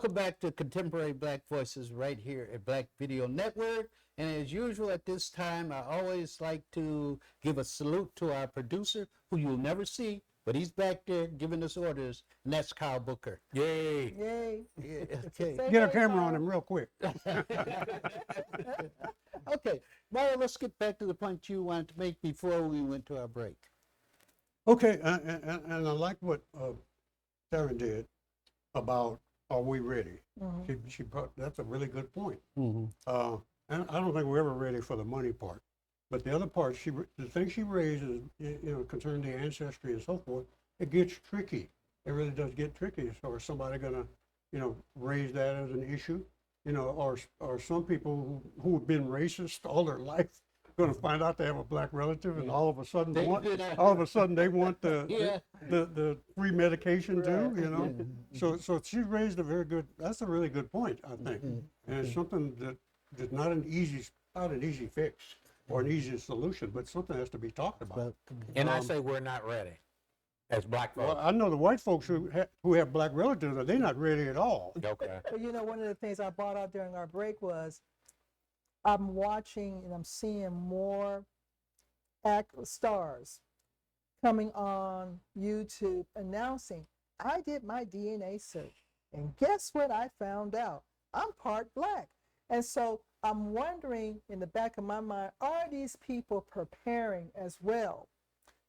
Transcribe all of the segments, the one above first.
Welcome back to Contemporary Black Voices right here at Black Video Network. And as usual at this time, I always like to give a salute to our producer, who you'll never see, but he's back there giving us orders, and that's Kyle Booker. Yay. Yay. Yeah, okay. Get a camera on him real quick. Okay, Mario, let's get back to the point you wanted to make before we went to our break. Okay, and I like what Sarah did about are we ready? She brought, that's a really good point. And I don't think we're ever ready for the money part. But the other part, the thing she raises, concerning the ancestry and so forth, it gets tricky. It really does get tricky. So is somebody gonna, raise that as an issue? Or some people who have been racist all their life going to find out they have a black relative, and all of a sudden they want the free medication too. So she raised a very good. That's a really good point, I think, and it's something that is not an easy fix or an easy solution, but something has to be talked about. And I say we're not ready as black folks. Well, I know the white folks who have black relatives, they're not ready at all. Okay. Well, one of the things I brought out during our break was I'm watching and I'm seeing more stars coming on YouTube announcing, I did my DNA search, and guess what I found out? I'm part black. And so I'm wondering in the back of my mind, are these people preparing as well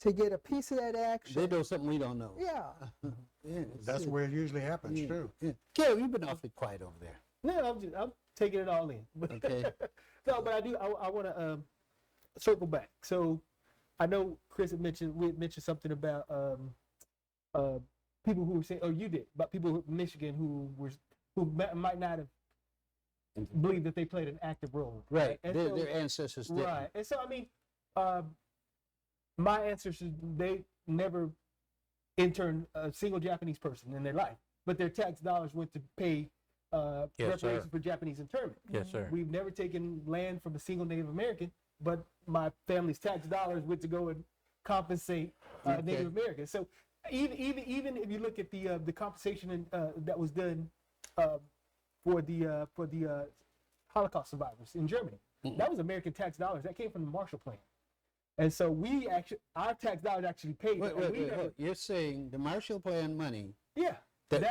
to get a piece of that action? They know something we don't know. Yeah. That's where it usually happens too. Yeah. Gary, you've been awfully quiet over there. No, I'm taking it all in. Okay. No, but I want to circle back. So I know Chris had mentioned something about people who were saying, or you did, about people in Michigan who might not have believed that they played an active role. Right. And Their ancestors did. Right. And so I mean, my ancestors, they never interned a single Japanese person in their life, but their tax dollars went to pay reparations for Japanese internment. Yes, sir. We've never taken land from a single Native American, but my family's tax dollars went to go and compensate Native Americans. So even if you look at the compensation that was done for the Holocaust survivors in Germany, that was American tax dollars. That came from the Marshall Plan. And so our tax dollars actually paid. Wait. You're saying the Marshall Plan money Yeah.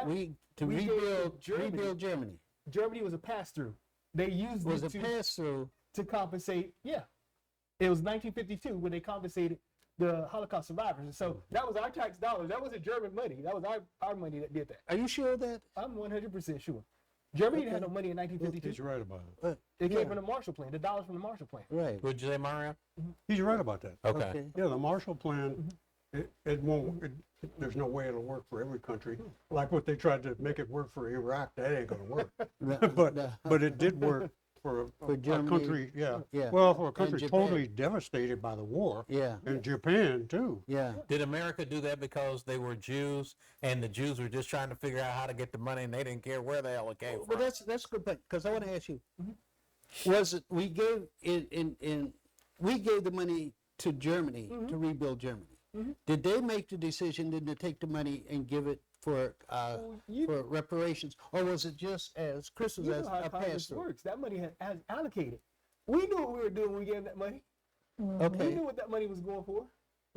we rebuild Germany. Germany was a pass-through. They used it to compensate. Yeah. It was 1952 when they compensated the Holocaust survivors. And so that was our tax dollars. That wasn't German money. That was our money that did that. Are you sure of that? I'm 100% sure. Germany didn't have no money in 1952. He's right about it. It came from the Marshall Plan, the dollars from the Marshall Plan. Right. Would you say, Mario? He's right about that. Okay. Yeah, the Marshall Plan, it won't. There's no way it'll work for every country. Like what they tried to make it work for Iraq, that ain't gonna work. But it did work for a Germany, country. yeah. Well, for a country And Japan. totally devastated by the war. Yeah. And Japan too. Yeah. Did America do that because they were Jews and the Jews were just trying to figure out how to get the money and they didn't care where the hell it came But from? that's a good point, because I want to ask you, was it we gave we gave the money to Germany to rebuild Germany? Did they make the decision then to take the money and give it for reparations, or was it just as Chris was You as know how a Congress pass through? works. That money has allocated. We knew what we were doing when we gave them that money. We Okay. knew what that money was going for.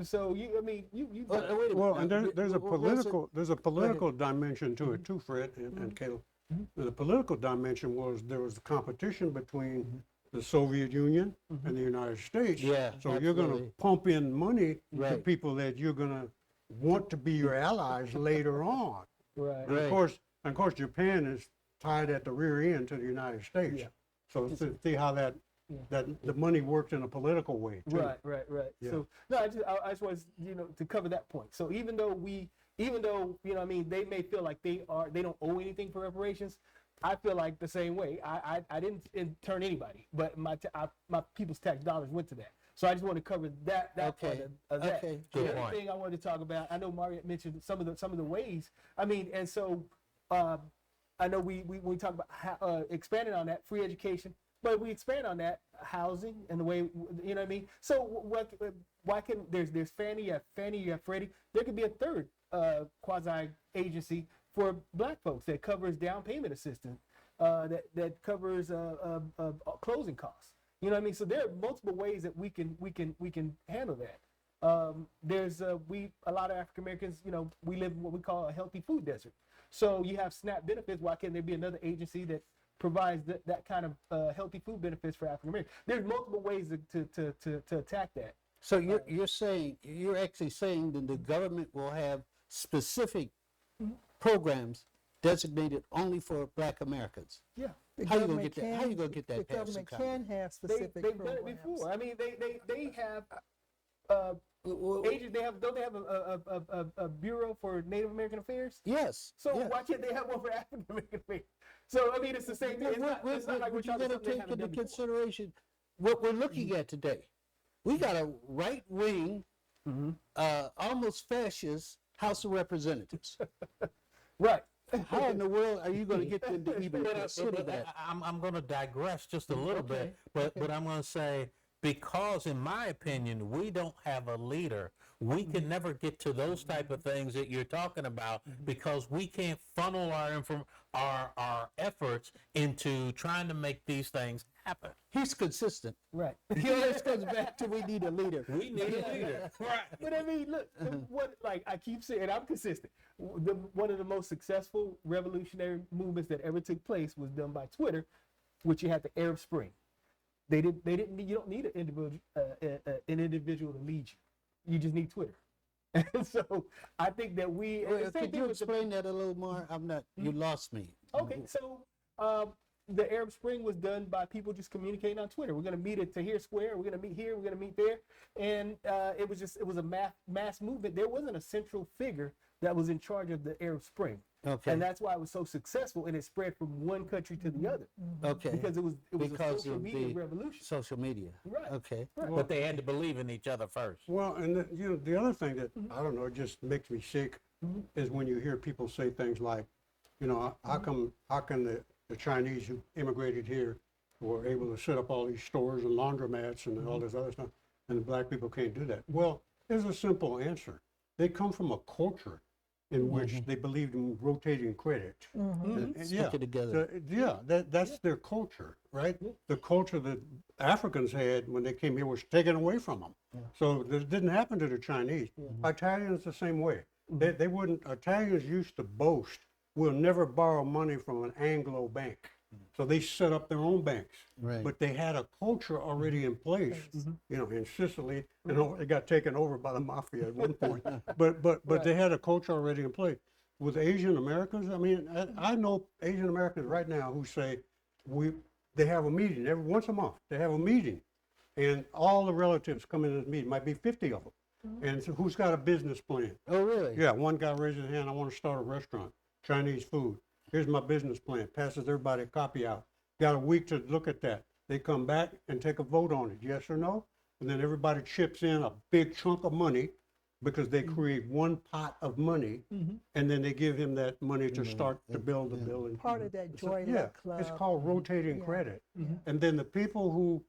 So you. Wait a Well, minute. and there's a Was it- political dimension to it too, Fred and Caleb. The political dimension was there was competition between the Soviet Union and the United States. Yeah, So you're going to absolutely. pump in money to Right. people that you're going to want to be your allies later on. Right. And of course, Japan is tied at the rear end to the United States. Yeah. So see how that the money works in a political way too. Right. Yeah. So no, I just was to cover that point. So even though they may feel like they don't owe anything for reparations, I feel like the same way. I didn't intern anybody, but my people's tax dollars went to that. So I just want to cover that part of that. Okay. Good The other point. thing I wanted to talk about, I know Mariette mentioned some of the ways. I mean, and so I know we talk about how, expanding on that free education, but we expand on that housing and the way you know what I mean. So why can there's Fannie, you have Freddie, there could be a third quasi agency for black folks that covers down payment assistance, that covers closing costs. You know what I mean? So there are multiple ways that we can handle that. There's a lot of African Americans, you know, we live in what we call a healthy food desert. So you have SNAP benefits. Why can't there be another agency that provides that kind of healthy food benefits for African Americans? There's multiple ways to attack that. So you're actually saying that the government will have specific programs designated only for Black Americans. Yeah. The How you gonna government get that? How you gonna get that The passed in government Congress? can have They've specific done it programs. before. I mean, they have Well, agents. Don't they have a bureau for Native American affairs? yes. So yeah. why can't they have one for African American affairs? So I mean, it's the same thing. It's not like we're But you trying to gotta something they take haven't into done before. consideration what we're looking at today. We got a right wing, almost fascist House of Representatives. Right. How in the world are you going to get them to even consider that? I'm going to digress just a little bit, but I'm going to say, because in my opinion, we don't have a leader, we can never get to those type of things that you're talking about, because we can't funnel our efforts into trying to make these things happen. He's consistent. Right. He always comes back to we need a leader. We need a leader. Right. But I mean, look, what, like I keep saying, I'm consistent. One of the most successful revolutionary movements that ever took place was done by Twitter, which you had the Arab Spring. They didn't. You don't need an individual to lead you. You just need Twitter. And so I think that we. Well, could you explain that a little more? I'm not. You lost me. Okay, so the Arab Spring was done by people just communicating on Twitter. We're going to meet at Tahrir Square. We're going to meet here. We're going to meet there, and it was a mass movement. There wasn't a central figure that was in charge of the Arab Spring. Okay. And that's why it was so successful, and it spread from one country to the other. Okay. Because it was Because a social of media the revolution. Social media. Right. Okay. Right. But they had to believe in each other first. Well, and the other thing that, I don't know, just makes me sick is when you hear people say things like, you know, how can the Chinese who immigrated here were able to set up all these stores and laundromats and all this other stuff, and the black people can't do that? Well, there's a simple answer. They come from a culture in which they believed in rotating credit. And Stick it together. That's their culture, right? The culture that Africans had when they came here was taken away from them. So this didn't happen to the Chinese. Italians the same way. They wouldn't. Italians used to boast, "We'll never borrow money from an Anglo bank." So they set up their own banks. Right. But they had a culture already in place, you know, in Sicily, and it got taken over by the mafia at one point. But they had a culture already in place. With Asian Americans, I mean, I know Asian Americans right now who say they have a meeting every once a month. They have a meeting, and all the relatives come in this meeting. Might be 50 of them. And so who's got a business plan? Oh, really? Yeah, one guy raised his hand. I want to start a restaurant, Chinese food. Here's my business plan. Passes everybody a copy out. Got a week to look at that. They come back and take a vote on it, yes or no? And then everybody chips in a big chunk of money because they create one pot of money, and then they give him that money to start to build the building. Part of that Joy Yeah, Luck Club. it's called rotating credit. And then the people who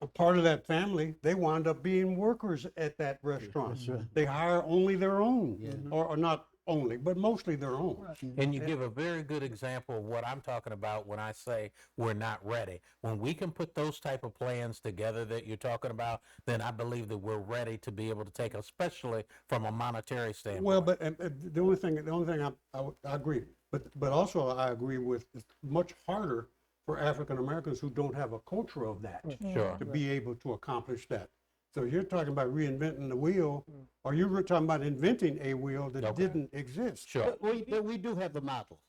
are part of that family, they wind up being workers at that restaurant. They hire only their own, or not only, but mostly their own. And you give a very good example of what I'm talking about when I say we're not ready. When we can put those type of plans together that you're talking about, then I believe that we're ready to be able to take, especially from a monetary standpoint. Well, but the only thing I agree, but also I agree with, it's much harder for African Americans who don't have a culture of that Sure. to be able to accomplish that. So you're talking about reinventing the wheel, or you were talking about inventing a wheel that didn't exist. Sure. But we do have the model.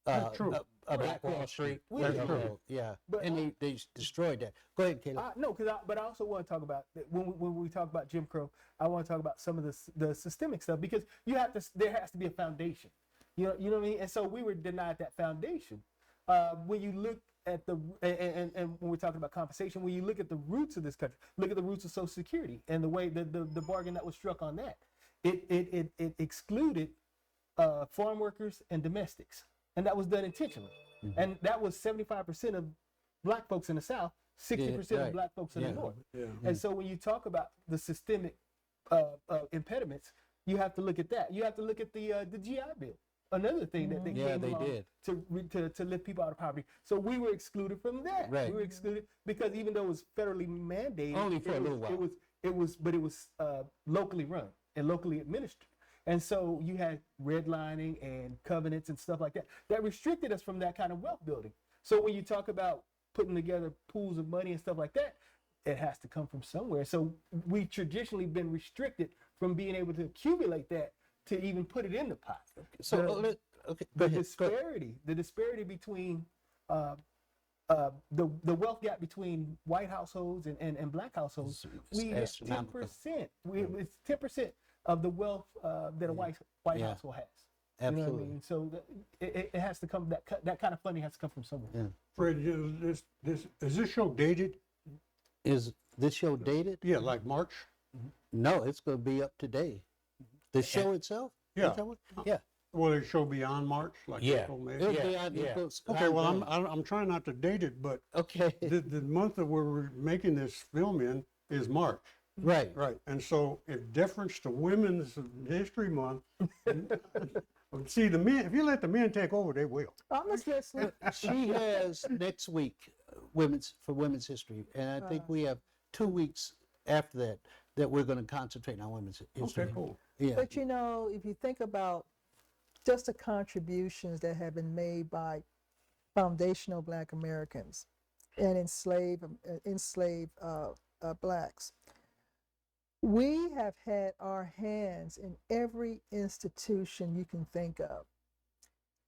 That's true. Black Wall Street. That's true. Yeah. But- and they destroyed that. Go ahead, Caleb. No, but I also want to talk about when we talk about Jim Crow. I want to talk about some of the systemic stuff, because there has to be a foundation. You know what I mean? And so we were denied that foundation. When you look at and when we're talking about compensation, when you look at the roots of this country, look at the roots of Social Security and the way the bargain that was struck on that, it excluded farm workers and domestics, and that was done intentionally. And that was 75% of black folks in the South, 60% of black folks in the North. And so when you talk about the systemic impediments, you have to look at that. You have to look at the GI Bill. another thing that Yeah, came they along did. to lift people out of poverty. So we were excluded from that. Right. We were excluded because even though it was federally mandated, Only for a little while. It was locally run and locally administered. And so you had redlining and covenants and stuff like that that restricted us from that kind of wealth building. So when you talk about putting together pools of money and stuff like that, it has to come from somewhere. So we traditionally been restricted from being able to accumulate that to even put it in the pot. So, The- okay, go the ahead. disparity between the wealth gap between white households and black households, It's we have astronomical. 10%. It's 10% of the wealth that a white Yeah. household has. You know what I Absolutely. mean? So it has to come, that kind of funding has to come from somewhere. Yeah. Fred, is this show dated? Is this show dated? Yeah, like March? No, it's going to be up today. The show itself? Yeah. Is that what- Yeah. Will it show beyond March? Like Yeah. April, May? It'll Yeah, be on, yeah. Okay, well, ongoing. I'm trying not to date it, but Okay. the month that we're making this film in is March. Right. Right, and so in deference to Women's History Month, see, the men, if you let the men take over, they will. I'm just listening. She has next week women's history, and I think we have 2 weeks after that we're going to concentrate on women's history. Okay, cool. Yeah. But you know, if you think about just the contributions that have been made by foundational Black Americans and enslaved Blacks, we have had our hands in every institution you can think of.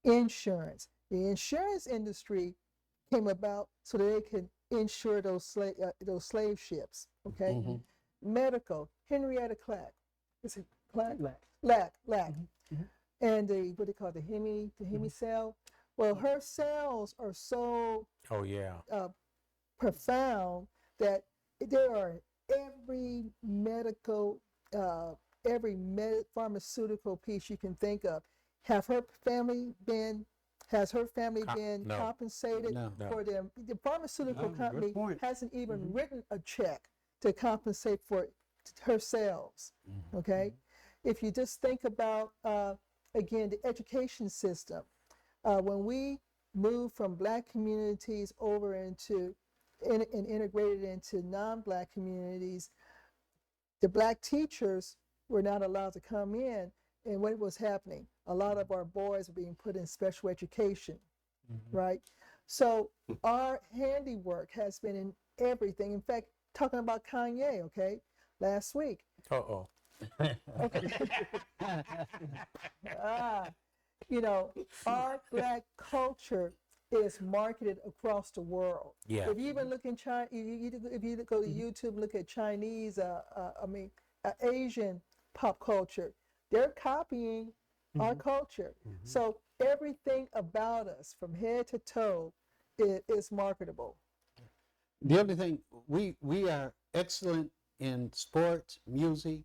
Insurance. The insurance industry came about so that they could insure those slave ships. Okay. Mhm. Medical. Henrietta Clack. Is it Clack? Black. Lack. And the what they call the hemi cell. Well, her cells are so Oh yeah. profound that there are every medical, pharmaceutical piece you can think of. Has her family been No. compensated No. No. for them? The pharmaceutical No, good company point. hasn't even written a check to compensate for her sales. Okay, if you just think about again the education system, when we moved from Black communities over into and integrated into non-Black communities, the Black teachers were not allowed to come in. And what was happening? A lot of our boys were being put in special education, right? So our handiwork has been in everything. In fact, talking about Kanye, okay, last week. Uh-oh. You know, our Black culture is marketed across the world. Yeah. If you even look in China, if you go to YouTube, look at Chinese, Asian pop culture, they're copying our culture. So everything about us, from head to toe, is marketable. The only thing, we are excellent in sports, music,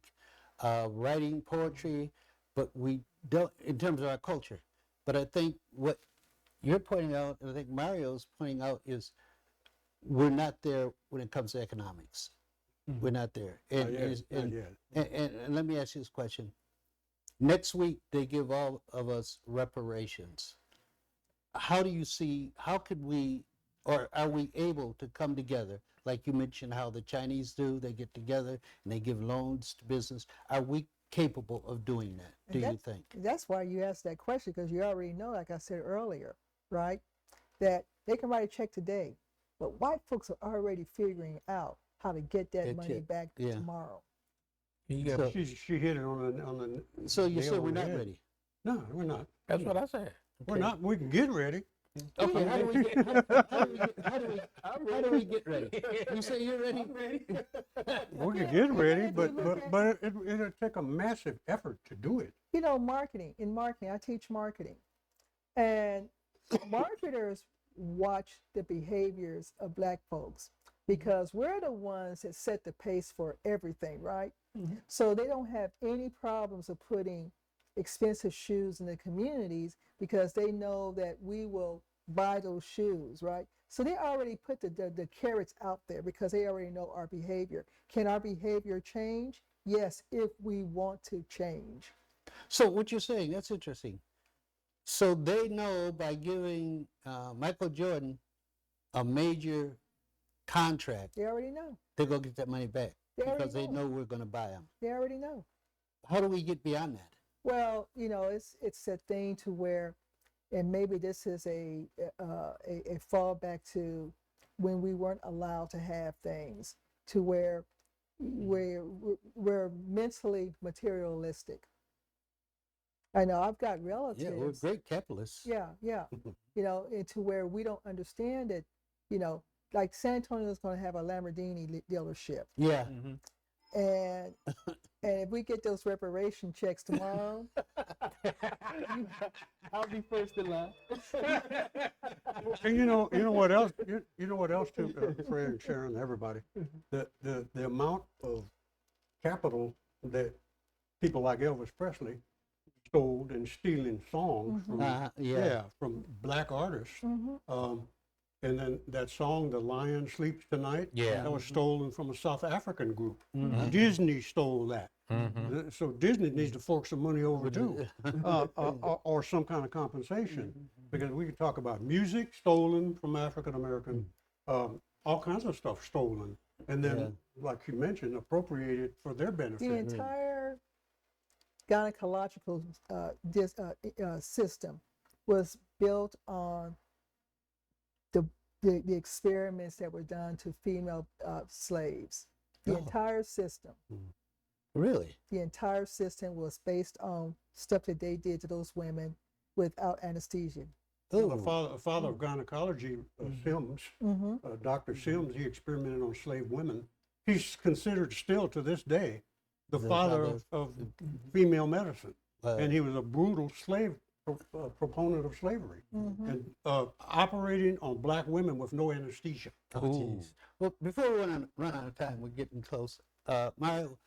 writing poetry, but we don't in terms of our culture. But I think what you're pointing out, and I think Mario's pointing out, is we're not there when it comes to economics. We're not there. Not yet, not yet. And let me ask you this question. Next week, they give all of us reparations. How do you see, how could we, or are we able to come together? Like you mentioned how the Chinese do, they get together and they give loans to business. Are we capable of doing that, do you think? That's why you asked that question, because you already know, like I said earlier, right, that they can write a check today, but white folks are already figuring out how to get that Get money it, back yeah. tomorrow. So- She hit it on the. So you nail said on we're the not head. ready? No, we're not. That's what I said. We're not. We can get ready. Okay, how do we get ready? You say you're ready? We can get ready, but it'll take a massive effort to do it. You know, in marketing, I teach marketing. And marketers watch the behaviors of Black folks because we're the ones that set the pace for everything, right? So they don't have any problems of putting expensive shoes in the communities because they know that we will buy those shoes, right? So they already put the carrots out there because they already know our behavior. Can our behavior change? Yes, if we want to change. So what you're saying, that's interesting. So they know by giving Michael Jordan a major contract, They already know. they're going to get that money back They already because they know. know we're going to buy them. They already know. How do we get beyond that? Well, you know, it's a thing to where, and maybe this is a fallback to when we weren't allowed to have things, to where we're mentally materialistic. I know I've got relatives. Yeah, we're great capitalists. Yeah, yeah. You know, and to where we don't understand that, you know, like San Antonio is going to have a Lamborghini dealership, Yeah. and if we get those reparation checks tomorrow, I'll be first in line. And you know what else? You know what else too, Fred and Sharon, everybody. The amount of capital that people like Elvis Presley stole and stealing songs from Yeah. from black artists. And then that song, "The Lion Sleeps Tonight," Yeah. that was stolen from a South African group. Disney stole that. So Disney needs to fork some money over too, or some kind of compensation, because we could talk about music stolen from African American, all kinds of stuff stolen, and then, like you mentioned, appropriated for their the benefit. entire gynecological system was built on the experiments that were done to female slaves. The entire system. Really? The entire system was based on stuff that they did to those women without anesthesia. The father of gynecology, Sims, Dr. Sims, he experimented on slave women. He's considered still to this day the father of female medicine. And he was a brutal slave proponent of slavery and operating on black women with no anesthesia. Oh, jeez. Well, before we run out of time, we're getting close. Mario,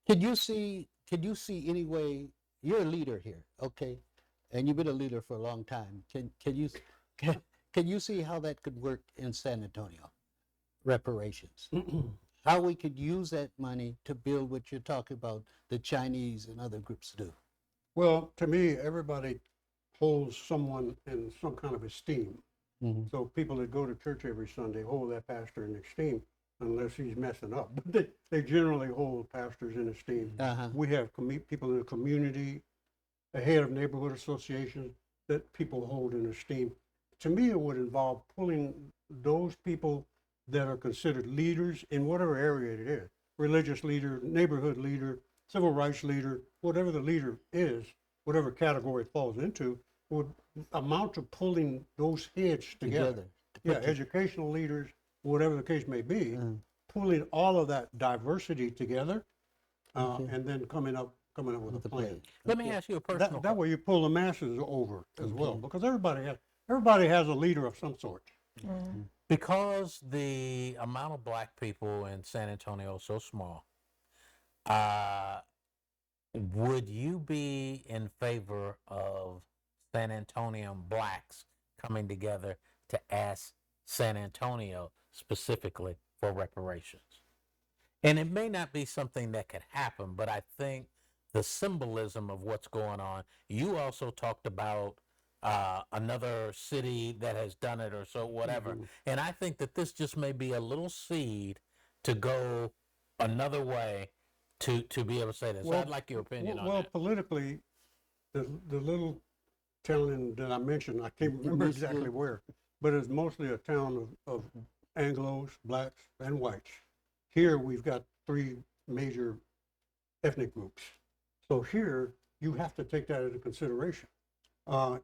could you see any way, you're a leader here, okay? And you've been a leader for a long time. Can you see how that could work in San Antonio? Reparations. How we could use that money to build what you're talking about, the Chinese and other groups do. Well, to me, everybody holds someone in some kind of esteem. So people that go to church every Sunday hold that pastor in esteem, unless he's messing up. But they generally hold pastors in esteem. We have people in the community, the head of neighborhood associations that people hold in esteem. To me, it would involve pulling those people that are considered leaders in whatever area it is, religious leader, neighborhood leader, civil rights leader, whatever the leader is, whatever category it falls into, would amount to pulling those heads together. Yeah, educational leaders, whatever the case may be, pulling all of that diversity together, and then coming up with a plan. Let me ask you a personal That way you pull the masses over as well, because everybody has a leader of some sort. Because the amount of black people in San Antonio is so small, would you be in favor of San Antonio blacks coming together to ask San Antonio specifically for reparations? And it may not be something that could happen, but I think the symbolism of what's going on, you also talked about another city that has done it or so, whatever. And I think that this just may be a little seed to go another way to be able to say this. So I'd like your opinion on that. Politically, the little town that I mentioned, I can't remember exactly where, but it's mostly a town of Anglos, blacks, and whites. Here we've got three major ethnic groups. So here you have to take that into consideration.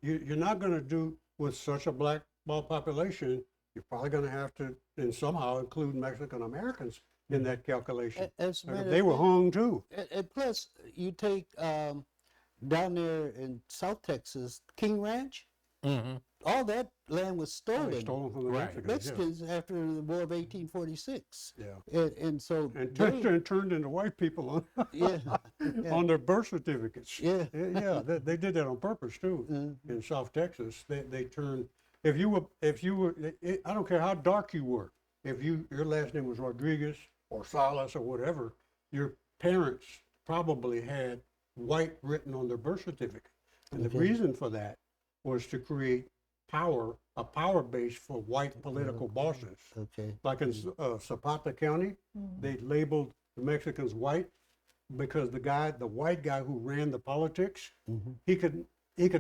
You're not going to do with such a black population. You're probably going to have to, and somehow include Mexican Americans in that calculation. They were hung too. And plus, you take down there in South Texas, King Ranch, all that land was stolen. Stolen from the Mexicans after the War of 1846. Yeah. And so turned into white people on on their birth certificates. Yeah. They did that on purpose too. In South Texas, they turned. If you were, I don't care how dark you were. If your last name was Rodriguez or Salas or whatever, your parents probably had white written on their birth certificate. And the reason for that was to create a power base for white political bosses. Okay. Like in Zapata County, they labeled the Mexicans white because the white guy who ran the politics, he could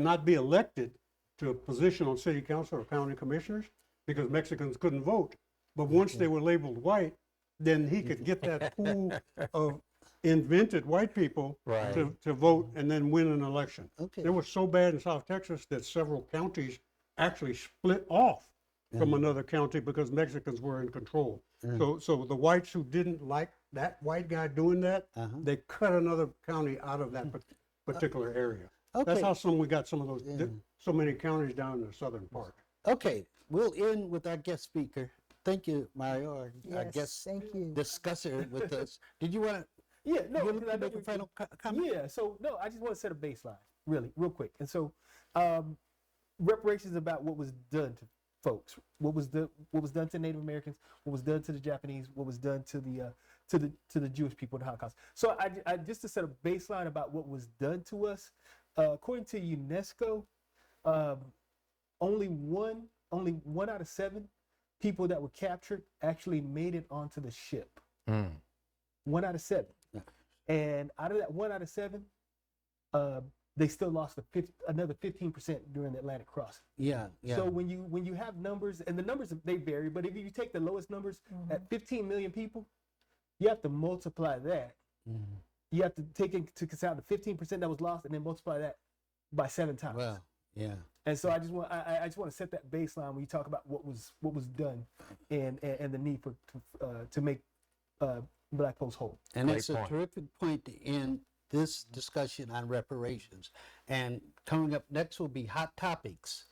not be elected to a position on city council or county commissioners because Mexicans couldn't vote. But once they were labeled white, then he could get that pool of invented white people Right. to vote and then win an election. Okay. It was so bad in South Texas that several counties actually split off from another county because Mexicans were in control. So the whites who didn't like that white guy doing that, they cut another county out of that particular area. That's Okay. how we got some of those, so many counties down in the southern part. Okay, we'll end with our guest speaker. Thank you, Mario, our Yes, guest thank you. discusser with us. Did you want to Yeah, no, you because I know make a we- final comment? Yeah, so no, I just want to set a baseline, really, real quick. And so, reparations is about what was done to folks, what was done to Native Americans, what was done to the Japanese, what was done to the Jewish people in the Holocaust. So I just to set a baseline about what was done to us, according to UNESCO, only one out of 7 people that were captured actually made it onto the ship. 1 out of 7. And out of that 1 out of 7, they still lost another 15% during the Atlantic crossing. Yeah, yeah. So when you have numbers, and the numbers they vary, but if you take the lowest numbers at 15 million people, you have to multiply that. You have to take into account the 15% that was lost, and then multiply that by 7 times. Well, yeah. And so I just want to set that baseline when you talk about what was done and the need to make Black folks whole. And Great it's a point. terrific point to end this discussion on reparations. And coming up next will be Hot Topics.